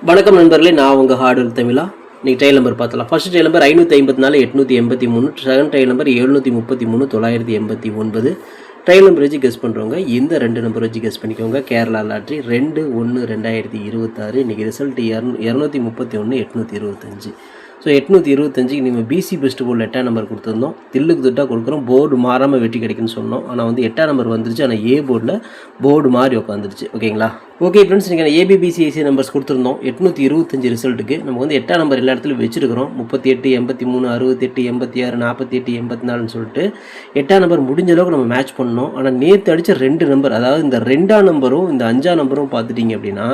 வணக்கம் நண்பர்களே, நான் உங்கள் ஹார்ட்வேர் தமிழா. இன்றைக்கி ட்ரையல் நம்பர் பார்த்தலாம். First trial number 554 883, second trial number 733 989. Trial number வச்சு கெஸ் பண்ணுறவங்க இந்த ரெண்டு நம்பர் வச்சு கெஸ் பண்ணிக்கோங்க. கேரளா லாட்ரி 2/1/2026. இன்றைக்கி ரிசல்ட் 231 825. ஸோ 825க்கு நீங்கள் பிசி பெஸ்ட் போர்டில் 8ஆம் நம்பர் கொடுத்துருந்தோம். தில்லுக்கு திட்டாக கொடுக்குறோம். போர்டு மாறாமல் வெற்றி கிடைக்குன்னு சொன்னோம். ஆனால் வந்து 8ஆம் நம்பர் வந்துருச்சு. ஆனால் ஏ போர்டில் போர்டு மாறி உட்காந்துருச்சு. ஓகேங்களா? ஓகே ஃப்ரெண்ட்ஸ், நீங்கள் ஏபிபிசிஐசி நம்பர்ஸ் கொடுத்துருந்தோம். 825 ரிசல்ட்டுக்கு நம்ம வந்து 8ஆம் நம்பர் எல்லா இடத்துலையும் வச்சுருக்கிறோம். 38 83 68 86 48 84ன்னு சொல்லிட்டு 8ஆம் நம்பர் முடிஞ்ச அளவுக்கு நம்ம மேட்ச் பண்ணோம். ஆனால் நேற்று அடித்த 2 நம்பர், அதாவது இந்த 2ஆம் நம்பரும் இந்த 5ஆம் நம்பரும் பார்த்துட்டிங்க அப்படின்னா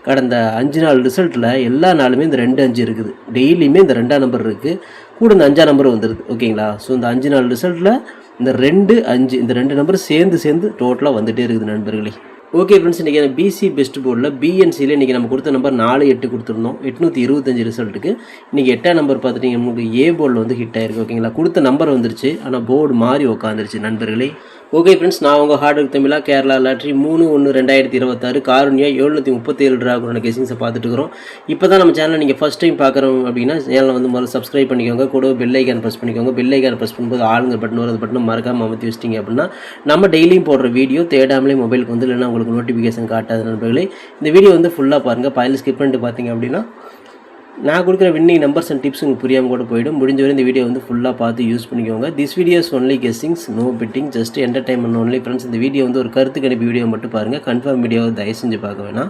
கடந்த 5 நாள் ரிசல்ட்டில் எல்லா நாளுமே இந்த 2 5 இருக்குது. டெய்லியுமே இந்த 2ஆம் நம்பர் இருக்குது, கூட இந்த 5ஆம் நம்பர் வந்துடுது. ஓகேங்களா? ஸோ இந்த 5 நாள் ரிசல்ட்டில் இந்த 2 5 இந்த 2 நம்பர் சேர்ந்து டோட்டலாக வந்துகிட்டே இருக்குது நண்பர்களே. ஓகே ஃப்ரெண்ட்ஸ், இன்றைக்கி பிசி பெஸ்ட் போர்டில் பிஎன்சியில் இன்றைக்கி நம்ம கொடுத்த நம்பர் 4 8 கொடுத்துருந்தோம். 825 ரிசல்ட்டுக்கு இன்றைக்கி 8ஆம் நம்பர் பார்த்துட்டிங்க உங்களுக்கு ஏ போர்டில் வந்து ஹிட் ஆயிருக்கு. ஓகேங்களா? கொடுத்த நம்பர் வந்துருச்சு, ஆனால் போர்டு மாறி உட்காந்துருச்சு நண்பர்களே. ஓகே ஃப்ரெண்ட்ஸ், நான் உங்கள் ஹார்ட்வேர் தமிழா. கேரளா லாட்ரி 3/1/2026 காரூன்யா 737 டிராகுனோட கெஸிங்ஸை பார்த்துட்டு இருக்கிறோம். இப்போ தான் நம்ம சேனலை நீங்கள் ஃபஸ்ட் டைம் பார்க்குறோம் அப்படின்னா சேனலை வந்து முதல்ல சப்ஸ்கிரைப் பண்ணிக்கோங்க. கூட பெல் ஐக்கான் ப்ரெஸ் பண்ணிக்கோங்க. பெல் ஐக்கான் ப்ரெஸ் பண்ணும்போது ஆளுங்க பட்டன் வரும், அந்த பட்டனை மறக்காமல் அமர்த்தி வச்சிட்டிங்க அப்படின்னா நம்ம டெய்லியும் போடுற வீடியோ தேடாமலே மொபைலுக்கு வந்து இல்லைன்னா உங்களுக்கு நோட்டிஃபிகேஷன் காட்டாது நண்பர்களே. இந்த வீடியோ வந்து ஃபுல்லாக பாருங்கள். பாயில் ஸ்கிப் பண்ணிட்டு பார்த்தீங்க அப்படின்னா நான் கொடுக்குற வின்னிங் நம்பர்ஸ் அண்ட் டிப்ஸ் உங்களுக்கு புரியாமல் கூட போயிடும். முடிஞ்ச வரை இந்த வீடியோ வந்து ஃபுல்லாக பார்த்து யூஸ் பண்ணிக்கோங்க. This videos only guessings, no betting, just entertainment only. Friends, இந்த வீடியோ வந்து ஒரு கருத்து கணிப்பு வீடியோ மட்டும் பாருங்கள். கன்ஃபார்ம் வீடியோவை தயவு செஞ்சு பார்க்க வேணாம்.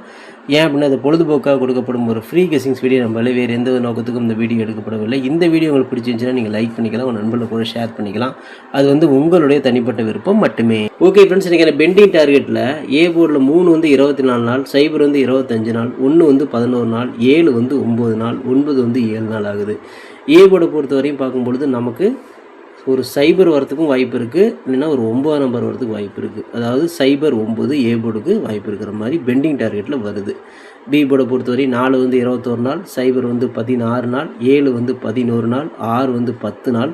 ஏன் அப்படின்னா அது பொழுதுபோக்காக கொடுக்கப்படும் ஒரு ஃப்ரீ கெஸ்ஸிங்ஸ் வீடியோ. நம்மளால வேறு எந்த நோக்கத்துக்கும் இந்த வீடியோ எடுக்கப்படவில்லை. இந்த வீடியோ உங்களுக்கு பிடிச்சிருந்துச்சுன்னா நீங்கள் லைக் பண்ணிக்கலாம், உங்கள் நண்பர்கள் கூட ஷேர் பண்ணிக்கலாம். அது வந்து உங்களுடைய தனிப்பட்ட விருப்பம் மட்டுமே. ஓகே ஃப்ரெண்ட்ஸ், இன்றைக்கி பெண்டிங் டார்கெட்டில் ஏ போர்டில் 3 வந்து 24 நாள், 0 வந்து 25 நாள், 1 வந்து 11 நாள், 7 வந்து 9 நாள், 9 வந்து 7 நாள் ஆகுது. ஏ போர்டை பொறுத்த வரையும் பார்க்கும்பொழுது நமக்கு ஒரு 0 வரத்துக்கும் வாய்ப்பு இருக்குது, இல்லைன்னா ஒரு 9ஆம் நம்பர் வரத்துக்கு வாய்ப்பு இருக்குது. அதாவது 0-9 ஏ போர்டுக்கு வாய்ப்பு இருக்கிற மாதிரி பெண்டிங் டார்கெட்டில் வருது. பி போர்டை பொறுத்தவரை 4 வந்து 21 நாள், 0 வந்து 16 நாள், 7 வந்து 11 நாள், 6 வந்து 10 நாள்,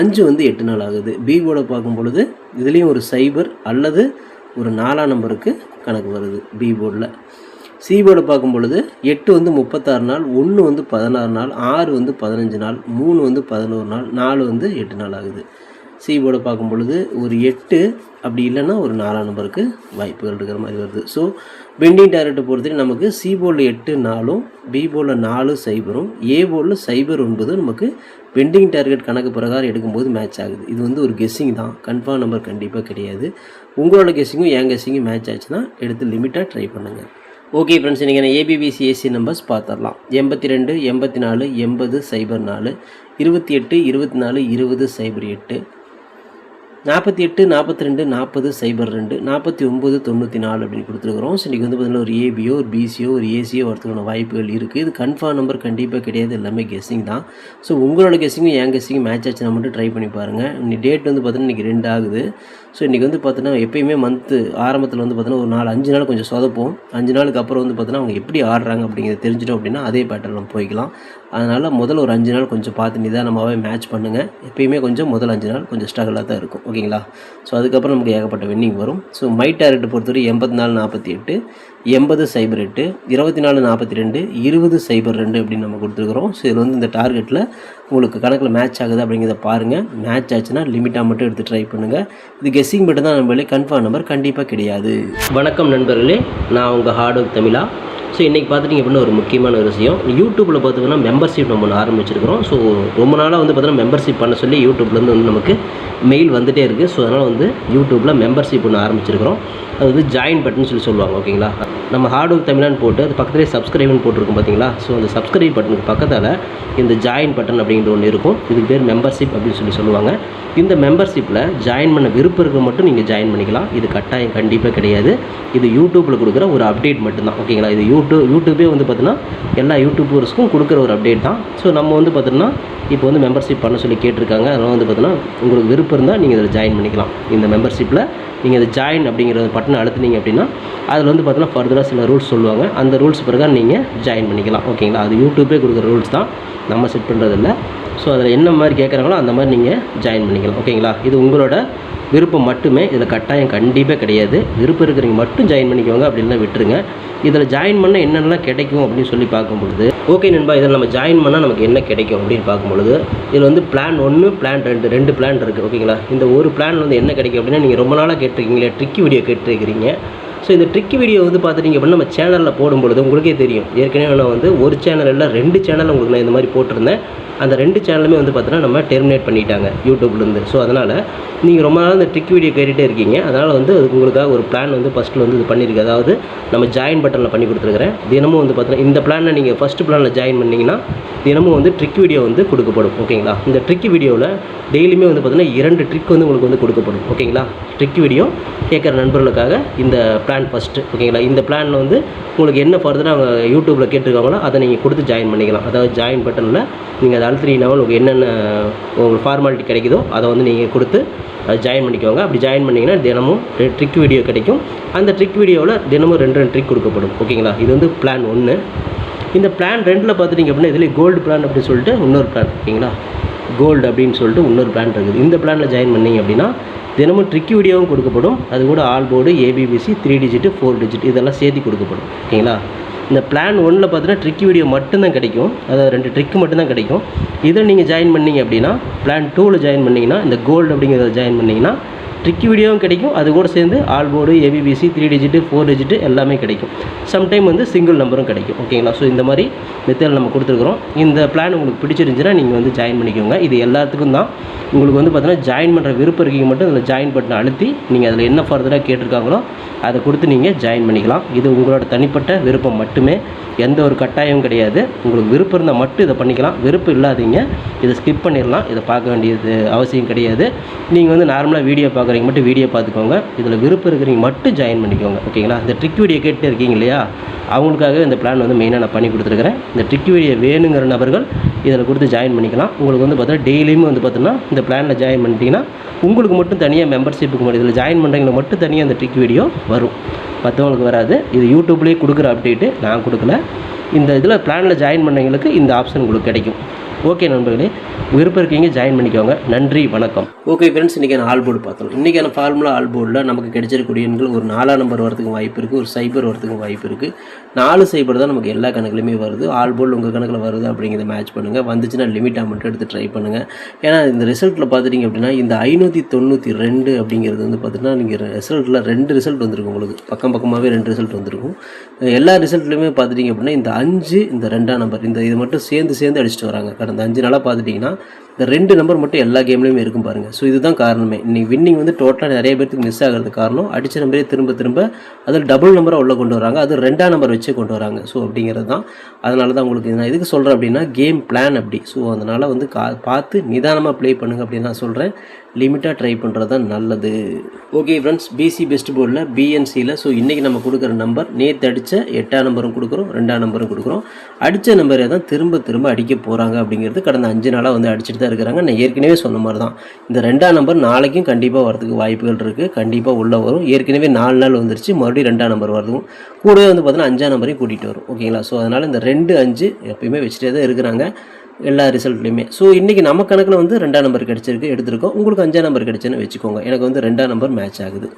5 வந்து 8 நாள் ஆகுது. பி போர்டை பார்க்கும் பொழுது இதுலேயும் ஒரு 0 அல்லது ஒரு 4ஆம் நம்பருக்கு கணக்கு வருது பி போர்டில். சி போர்டை பார்க்கும் பொழுது 8 வந்து 36 நாள், 1 வந்து 16 நாள், 6 வந்து 15 நாள், 3 வந்து 11 நாள், 4 வந்து 8 நாள் ஆகுது. சி போர்டை பார்க்கும் பொழுது ஒரு 8 அப்படி இல்லைன்னா ஒரு 4ஆம் நம்பருக்கு வாய்ப்புகள் இருக்கிற மாதிரி வருது. ஸோ பெண்டிங் டார்கெட்டை பொறுத்தவரை நமக்கு சி போர்டில் 8 4, பி போர்டில் 4 0, ஏ போர்டில் 0 9 நமக்கு பெண்டிங் டார்கெட் கணக்கு பிரகாரம் எடுக்கும்போது மேட்ச் ஆகுது. இது வந்து ஒரு கெஸ்ஸிங் தான், கன்ஃபார்ம் நம்பர் கண்டிப்பாக கிடையாது. உங்களோட கெஸ்ஸிங்கும் என் கெஸ்ஸிங்கும் மேட்ச் ஆச்சுன்னா எடுத்து லிமிட்டாக ட்ரை பண்ணுங்கள். ஓகே ஃப்ரெண்ட்ஸ், இன்றைக்கி நான் ஏபிபிசிஏசி நம்பர்ஸ் பார்த்துடலாம். 82 84 80 04, 28 24 20 08, 48 42 40 02, 49 94 அப்படின்னு கொடுத்துருக்குறோம். ஸோ இன்றைக்கி வந்து பார்த்தீங்கன்னா ஒரு ஏபியோ ஒரு பிசியோ ஒரு ஏசியோ வரதுக்கான வாய்ப்புகள் இருக்குது. இது கன்ஃபார்ம் நம்பர் கண்டிப்பாக கிடையாது, எல்லாமே கெஸ்ஸிங் தான். ஸோ உங்களோட கெஸ்ஸிங்கும் என் கெஸ்ஸிங்கும் மேட்ச் ஆச்சுன்னா மட்டும் ட்ரை பண்ணி பாருங்கள். இன்னைக்கு டேட் வந்து பார்த்தீங்கன்னா இன்றைக்கி 2 ஆகுது. ஸோ இன்றைக்கி வந்து பார்த்தீங்கன்னா எப்பயுமே மந்த்து ஆரம்பத்தில் வந்து பார்த்தீங்கன்னா ஒரு 4-5 நாள் கொஞ்சம் சொதப்போம். 5 நாளுக்கு அப்புறம் வந்து பார்த்தீங்கன்னா அவங்க எப்படி ஆடுறாங்க அப்படிங்கிறத தெரிஞ்சிட்டோம் அப்படின்னா அதே பேட்டர்னில் போய்க்கலாம். அதனால் முதல்ல ஒரு 5 நாள் கொஞ்சம் பார்த்து நிதானமாகவே மேட்ச் பண்ணுங்கள். எப்பயுமே கொஞ்சம் முதல் 5 நாள் கொஞ்சம் ஸ்ட்ரகிளாக தான் இருக்கும். ஓகேங்களா? ஸோ அதுக்கப்புறம் நமக்கு ஏகப்பட்ட வின்னிங் வரும். ஸோ மை டார்கெட்டை பொறுத்தவரை 84 48, 80 08, 24 42, 20 02 அப்படின்னு நம்ம கொடுத்துருக்குறோம். ஸோ இதில் வந்து இந்த டார்கெட்டில் உங்களுக்கு கணக்கில் மேட்ச் ஆகுது அப்படிங்கிறத பாருங்கள். மேட்ச் ஆச்சுன்னா லிமிட்டாக மட்டும் எடுத்து ட்ரை பண்ணுங்கள். இது கெஸ்ஸிங் மட்டும் தான் நம்மளே, கன்ஃபார்ம் நம்பர் கண்டிப்பாக கிடையாது. வணக்கம் நண்பர்களே, நான் உங்கள் ஹார்ட்வேர் தமிழா. ஸோ இன்றைக்கி பார்த்துட்டிங்க அப்படின்னா ஒரு முக்கியமான ஒரு விஷயம், யூடியூப்பில் பார்த்திங்கன்னா மெம்பர்ஷிப் நம்ம ஒன்று ஆரம்பிச்சிருக்கிறோம். ஸோ ரொம்ப நாளாக வந்து பார்த்தீங்கன்னா மெம்பர்ஷிப் பண்ண சொல்லி யூடியூப்லேருந்து வந்து நமக்கு மெயில் வந்துகிட்டே இருக்குது. ஸோ அதனால் வந்து யூடியூப்பில் மெம்பர்ஷிப் ஒன்று ஆரம்பிச்சிருக்கிறோம். அது வந்து ஜாயின் பட்டன் சொல்லி சொல்லுவாங்க. ஓகேங்களா? நம்ம ஹார்ட்வேர் தமிழான்னு போட்டு அது பக்கத்துலேயே சப்ஸ்கிரைப்னு போட்டிருக்கும் பார்த்தீங்களா? ஸோ அந்த சப்ஸ்கிரைப் பட்டனுக்கு பக்கத்தில் இந்த ஜாயின் பட்டன் அப்படிங்கிற ஒன்று இருக்கும். இதுக்கு பேர் மெம்பர்ஷிப் அப்படின்னு சொல்லி சொல்லுவாங்க. இந்த மெம்பர்ஷிப்பில் ஜாயின் பண்ண விருப்பம் இருக்க மட்டும் நீங்கள் ஜாயின் பண்ணிக்கலாம். இது கட்டாயம் கண்டிப்பாக கிடையாது. இது யூடியூப்பில் கொடுக்குற ஒரு அப்டேட் மட்டும்தான். ஓகேங்களா? இது யூடியூபே வந்து பார்த்தீங்கன்னா எல்லா யூடியூபர்ஸ்க்கும் கொடுக்குற ஒரு அப்டேட் தான். ஸோ நம்ம வந்து பார்த்தீங்கன்னா இப்போ வந்து மெம்பர்ஷிப் பண்ண சொல்லி கேட்டிருக்காங்க. அதனால் வந்து பார்த்தீங்கன்னா உங்களுக்கு விருப்பம் இருந்தால் நீங்கள் இதில் ஜாயின் பண்ணிக்கலாம். இந்த மெம்பர்ஷிப்பில் நீங்கள் இது ஜாயின் அப்படிங்கிற பட்டனை அழுத்துனீங்க அப்படின்னா அதில் வந்து பார்த்தீங்கன்னா ஃபர்தராக சில ரூல்ஸ் சொல்லுவாங்க. அந்த ரூல்ஸ் பிரகாரம் நீங்கள் ஜாயின் பண்ணிக்கலாம். ஓகேங்களா? அது யூடியூபே கொடுக்குற ரூல்ஸ் தான், நம்ம செட் பண்ணுறதில்ல. ஸோ அதில் என்ன மாதிரி கேட்குறாங்களோ அந்த மாதிரி நீங்கள் ஜாயின் பண்ணிக்கலாம். ஓகேங்களா? இது உங்களோட விருப்பம் மட்டுமே, இதில் கட்டாயம் கண்டிப்பாக கிடையாது. விருப்பம் இருக்கிறவங்க மட்டும் ஜாயின் பண்ணிக்கோங்க, அப்படின்னா விட்டுருங்க. இதில் ஜாயின் பண்ணால் என்னென்னலாம் கிடைக்கும் அப்படின்னு சொல்லி பார்க்கும்பொழுது, ஓகே நண்பா, இதில் நம்ம ஜாயின் பண்ணால் நமக்கு என்ன கிடைக்கும் அப்படின்னு பார்க்கும்பொழுது, இதில் வந்து பிளான் 1 பிளான் 2 பிளான் இருக்குது. ஓகேங்களா, இந்த ஒரு பிளான் வந்து என்ன கிடைக்கும் அப்படின்னா, நீங்கள் ரொம்ப நாளாக கேட்டிருக்கீங்களே ட்ரிக்கி வீடியோ கேட்டிருக்கிறீங்க. ஸோ இந்த ட்ரிக்கி வீடியோ வந்து பார்த்துட்டிங்க அப்படின்னா நம்ம சேனலில் போடும்பொழுது உங்களுக்கே தெரியும். ஏற்கனவே நான் வந்து ஒரு சேனல் இல்லை 2 சேனல் உங்களுக்கு நான் இந்த மாதிரி போட்டிருந்தேன். அந்த 2 சேனலுமே வந்து பார்த்தீங்கன்னா நம்ம டெர்மினேட் பண்ணிட்டாங்க யூடியூப்லேருந்து. ஸோ அதனால் நீங்கள் ரொம்ப நாள் இந்த ட்ரிக் வீடியோ கேட்டுகிட்டே இருக்கீங்க. அதனால் வந்து அதுக்கு உங்களுக்காக ஒரு பிளான் வந்து ஃபஸ்ட்டில் வந்து இது பண்ணியிருக்கு. அதாவது நம்ம ஜாயின் பட்டனில் பண்ணி கொடுத்துருக்குறேன். தினமும் வந்து பார்த்தீங்கன்னா இந்த பிளானில் நீங்கள் ஃபஸ்ட்டு பிளானில் ஜாயின் பண்ணிங்கன்னா தினமும் வந்து ட்ரிக் வீடியோ வந்து கொடுக்கப்படும். ஓகேங்களா, இந்த ட்ரிக் வீடியோவில் டெய்லியுமே வந்து பார்த்தீங்கன்னா 2 ட்ரிக் வந்து உங்களுக்கு வந்து கொடுக்கப்படும். ஓகேங்களா, ட்ரிக் வீடியோ கேட்குற நண்பர்களுக்காக இந்த பிளான் ஃபஸ்ட்டு. ஓகேங்களா, இந்த பிளானில் வந்து உங்களுக்கு என்ன ஃபர்தராக அவங்க யூடியூப்பில் கேட்டிருக்காங்களோ அதை நீங்கள் கொடுத்து ஜாயின் பண்ணிக்கலாம். அதாவது ஜாயின் பட்டனில் நீங்கள் அதை அழுத்தினீங்கன்னா உங்களுக்கு என்னென்ன உங்களுக்கு ஃபார்மாலிட்டி கிடைக்குதோ அதை வந்து நீங்கள் கொடுத்து அது ஜாயின் பண்ணிக்கோங்க. அப்படி ஜாயின் பண்ணிங்கன்னா தினமும் ட்ரிக் வீடியோ கிடைக்கும். அந்த ட்ரிக் வீடியோவில் தினமும் 2 ட்ரிக் கொடுக்கப்படும். ஓகேங்களா, இது வந்து பிளான் 1. இந்த பிளான் 2ல் பார்த்துட்டிங்க அப்படின்னா இதில் கோல்டு பிளான் அப்படின்னு சொல்லிட்டு இன்னொரு பிளான். ஓகேங்களா, கோல்டு அப்படின்னு சொல்லிட்டு இன்னொரு பிளான் இருக்குது. இந்த பிளானில் ஜாயின் பண்ணிங்க அப்படின்னா தினமும் ட்ரிக் வீடியோவும் கொடுக்கப்படும். அது கூட all board, ABBC, 3 digit 4 digit இதெல்லாம் சேர்த்து கொடுக்கப்படும். ஓகேங்களா, இந்த பிளான் 1ல் பார்த்தீங்கன்னா ட்ரிக் வீடியோ மட்டும்தான் கிடைக்கும். அதாவது 2 ட்ரிக் மட்டும்தான் கிடைக்கும். இதில் நீங்கள் ஜாயின் பண்ணிங்க அப்படின்னா பிளான் 2ல் ஜாயின் பண்ணிங்கன்னா இந்த கோல்டு அப்படிங்கிறத ஜாயின் பண்ணிங்கன்னா ட்ரிக் வீடியோவும் கிடைக்கும். அது கூட சேர்ந்து all board, ABBC, 3 digit 4 digit எல்லாமே கிடைக்கும். சம்டைம் வந்து சிங்கிள் நம்பரும் கிடைக்கும். ஓகேங்களா, ஸோ இந்த மாதிரி மெத்தடில் நம்ம கொடுத்துருக்குறோம். இந்த பிளான் உங்களுக்கு பிடிச்சிருந்துச்சுன்னா நீங்கள் வந்து ஜாயின் பண்ணிக்கோங்க. இது எல்லாத்துக்கும் தான். உங்களுக்கு வந்து பார்த்தீங்கன்னா ஜாயின் பண்ணுற விருப்பம் இருக்கீங்க மட்டும் அதில் ஜாயின் பட்டனை அழுத்தி நீங்கள் அதில் என்ன ஃபர்தராக கேட்டிருக்காங்களோ அதை கொடுத்து நீங்கள் ஜாயின் பண்ணிக்கலாம். இது உங்களோட தனிப்பட்ட விருப்பம் மட்டுமே, எந்த ஒரு கட்டாயமும் கிடையாது. உங்களுக்கு விருப்பம் இருந்தால் மட்டும் இதை பண்ணிக்கலாம். விருப்பம் இல்லாதீங்க இதை ஸ்கிப் பண்ணிடலாம். இதை பார்க்க வேண்டியது அவசியம் கிடையாது. நீங்கள் வந்து நார்மலாக வீடியோ பார்க்குறீங்க மட்டும் வீடியோ பார்த்துக்கோங்க. இதில் விருப்பம் இருக்கிறீங்க மட்டும் ஜாயின் பண்ணிக்கோங்க. ஓகேங்களா, இந்த ட்ரிக் வீடியோ கேட்டு இருக்கீங்க இல்லையா, அவங்களுக்காக இந்த பிளான் வந்து மெயினாக நான் பண்ணி கொடுத்துருக்குறேன். இந்த ட்ரிக் வீடியோ வேணுங்கிற நபர்கள் இதில் கொடுத்து ஜாயின் பண்ணிக்கலாம். உங்களுக்கு வந்து பார்த்தீங்கன்னா டெய்லியுமே வந்து பார்த்தீங்கன்னா இந்த பிளானில் ஜாயின் பண்ணிட்டீங்கன்னா உங்களுக்கு மட்டும் தனியாக மெம்பர்ஷிப்புக்கு மட்டும் இதில் ஜாயின் பண்ணுறவங்களுக்கு மட்டும் தனியாக அந்த ட்ரிக் வீடியோ வரும், மற்றவங்களுக்கு வராது. இது யூடியூப்லேயே கொடுக்குற அப்டேட்டு, நான் கொடுக்கல. இந்த இதில் பிளானில் ஜாயின் பண்ணவங்களுக்கு இந்த ஆப்ஷன் உங்களுக்கு கிடைக்கும். ஓகே நண்பர்களே, விருப்பம் இருக்கீங்க ஜாயின் பண்ணிக்கோங்க. நன்றி, வணக்கம். ஓகே ஃப்ரெண்ட்ஸ், இன்றைக்கான ஆல் போர்டு பார்த்தோம். இன்றைக்கான ஃபார்முலா ஆல் போர்டில் நமக்கு கிடைச்சிருக்கக்கூடிய எண்கள் ஒரு 4ஆம் நம்பர் வரதுக்கு வாய்ப்பு இருக்குது, ஒரு 0 வரதுக்கு வாய்ப்பு இருக்குது. 4 0 தான் நமக்கு எல்லா கணக்குலையுமே வருது. ஆல் போர்டு உங்கள் கணக்கில் வருது அப்படிங்கிறத மேட்ச் பண்ணுங்கள். வந்துச்சுன்னா லிமிட்டாக மட்டும் எடுத்து ட்ரை பண்ணுங்கள். ஏன்னா இந்த ரிசல்ட்டில் பார்த்துட்டிங்க அப்படின்னா இந்த 592 அப்படிங்கிறது வந்து பார்த்திங்கன்னா நீங்கள் ரிசல்ட்டில் 2 ரிசல்ட் வந்திருக்கும். உங்களுக்கு பக்கமாகவே 2 ரிசல்ட் வந்திருக்கும். எல்லா ரிசல்ட்லையுமே பார்த்துட்டிங்க அப்படின்னா இந்த 5 இந்த 2ஆம் நம்பர் இது மட்டும் சேர்ந்து அடிச்சுட்டு வராங்க. கடந்த 5 நாளாக பார்த்துட்டிங்கன்னா இந்த 2 நம்பர் மட்டும் எல்லா கேம்லேயுமே இருக்கும் பாருங்கள். ஸோ இதுதான் காரணமே. இன்றைக்கி வின்னிங் வந்து டோட்டலாக நிறைய பேருக்கு மிஸ் ஆகிறது காரணம் அடித்த நம்பரே திரும்ப அதில் டபுள் நம்பராக உள்ளே கொண்டு வராங்க. அது 2ஆம் நம்பர் வச்சு கொண்டு வராங்க. ஸோ அப்படிங்கிறது தான். அதனால தான் உங்களுக்கு நான் எதுக்கு சொல்கிறேன் அப்படின்னா கேம் பிளான் அப்படி. ஸோ அதனால் வந்து பார்த்து நிதானமாக ப்ளே பண்ணுங்கள் அப்படின்னு நான் சொல்கிறேன். லிமிட்டாக ட்ரை பண்ணுறது தான் நல்லது. ஓகே ஃப்ரெண்ட்ஸ், பிசி பெஸ்ட் போர்டில் பிஎன்சியில் ஸோ இன்றைக்கி நம்ம கொடுக்குற நம்பர் நேற்று அடித்த 8ஆம் நம்பரும் கொடுக்குறோம், 2ஆம் நம்பரும் கொடுக்குறோம். அடித்த நம்பரை தான் திரும்ப அடிக்க போகிறாங்க அப்படிங்கிறது கடந்த 5 நாளாக வந்து அடிச்சுட்டு தான் இருக்கிறாங்க. நான் ஏற்கனவே சொன்ன மாதிரி தான் இந்த 2ஆம் நம்பர் நாளைக்கும் கண்டிப்பாக வரதுக்கு வாய்ப்புகள் இருக்குது. கண்டிப்பாக உள்ளே வரும். ஏற்கனவே 4 நாள் வந்துருச்சு, மறுபடியும் 2ஆம் நம்பர் வருதும் கூடவே வந்து பார்த்தீங்கன்னா 5ஆம் நம்பரையும் கூட்டிகிட்டு வரும். ஓகேங்களா, ஸோ அதனால் இந்த 2 5 எப்பயுமே வச்சுட்டே தான் இருக்கிறாங்க எல்லா ரிசல்ட்லையுமே. ஸோ இன்றைக்கி நம்ம கணக்கில் வந்து 2ஆம் நம்பர் கிடச்சிருக்கு, எடுத்துருக்கோம். உங்களுக்கு 5ஆம் நம்பர் கிடச்சுன்னு வச்சுக்கோங்க. எனக்கு வந்து 2ஆம் நம்பர் மேட்ச் ஆகுது,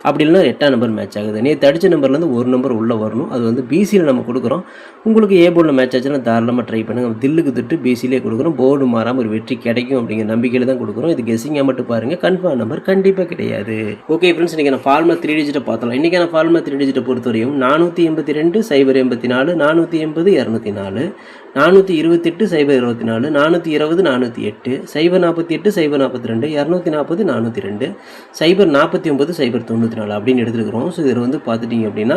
அப்படி இல்லைனா 8ஆம் நம்பர் மேட்ச் ஆகுது. நேற்று அடித்த நம்பர்லேருந்து ஒரு நம்பர் உள்ளே வரணும். அது வந்து பிசியில் நம்ம கொடுக்குறோம். உங்களுக்கு ஏ போர்டில் மேட்ச் ஆச்சுன்னா தாராளமாக ட்ரை பண்ணுங்கள். தில்லுக்கு திட்டு பிசிலே கொடுக்குறோம். போர்டு மாறாமல் ஒரு வெற்றி கிடைக்கும் அப்படிங்கிற நம்பிக்கையில் தான் கொடுக்குறோம். இது கெஸ்ஸிங்காக மட்டும் பாருங்கள், கன்ஃபார்ம் நம்பர் கண்டிப்பாக கிடையாது. ஓகே ஃப்ரெண்ட்ஸ், இன்றைக்கி நான் ஃபார்முலா 3 டிஜிட்டை பார்த்தலாம். இன்றைக்கான ஃபார்முலா 3 டிஜிட்டை பொறுத்தவரையும் 482 084 480 204 428 024 420 408 048 042 240 402 049 094 அப்படின்னு எடுத்துருக்கிறோம். ஸோ இதில் வந்து பார்த்துட்டிங்க அப்படின்னா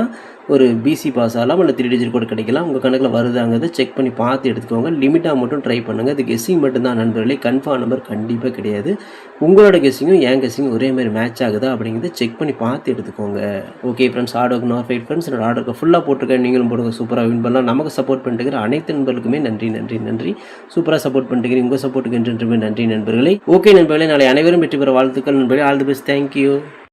ஒரு பிசி பாஸ் ஆகலாம், இல்லை 3 டிஜிட் கூட கிடைக்கலாம். உங்கள் கணக்கில் வருதாங்கிறத செக் பண்ணி பார்த்து எடுத்துக்கோங்க. லிமிட்டாக மட்டும் ட்ரை பண்ணுங்கள். இது கெஸ்ஸிங் மட்டும்தான் நண்பர்களே, கன்ஃபார்ம் நம்பர் கண்டிப்பாக கிடையாது. உங்களோட கெஸ்ஸிங்கும் என் கெஸ்ஸிங்கும் ஒரே மாதிரி மேட்ச் ஆகுதா அப்படிங்கிறத செக் பண்ணி பார்த்து எடுத்துக்கோங்க. ஓகே ஃப்ரெண்ட்ஸ், ஆர்டருக்கு நார் ஃபைட் ஃப்ரெண்ட்ஸ், என்னோட ஆர்டருக்கு ஃபுல்லாக போட்டிருக்கேன். நீங்களும் போடுங்க, சூப்பராக வின் பண்ணலாம். நமக்கு சப்போர்ட் பண்ணிட்டு அனைத்து நண்பர்களுக்குமே நன்றி. சூப்பராக சப்போர்ட் பண்ணிட்டு உங்கள் சப்போர்ட்டுக்கு என்றுமே நன்றி நண்பர்களே. ஓகே நண்பர்களே, நாளை அனைவரும் வெற்றி பெற வாழ்த்துக்கள் நண்பர்களே. All the best, thank you.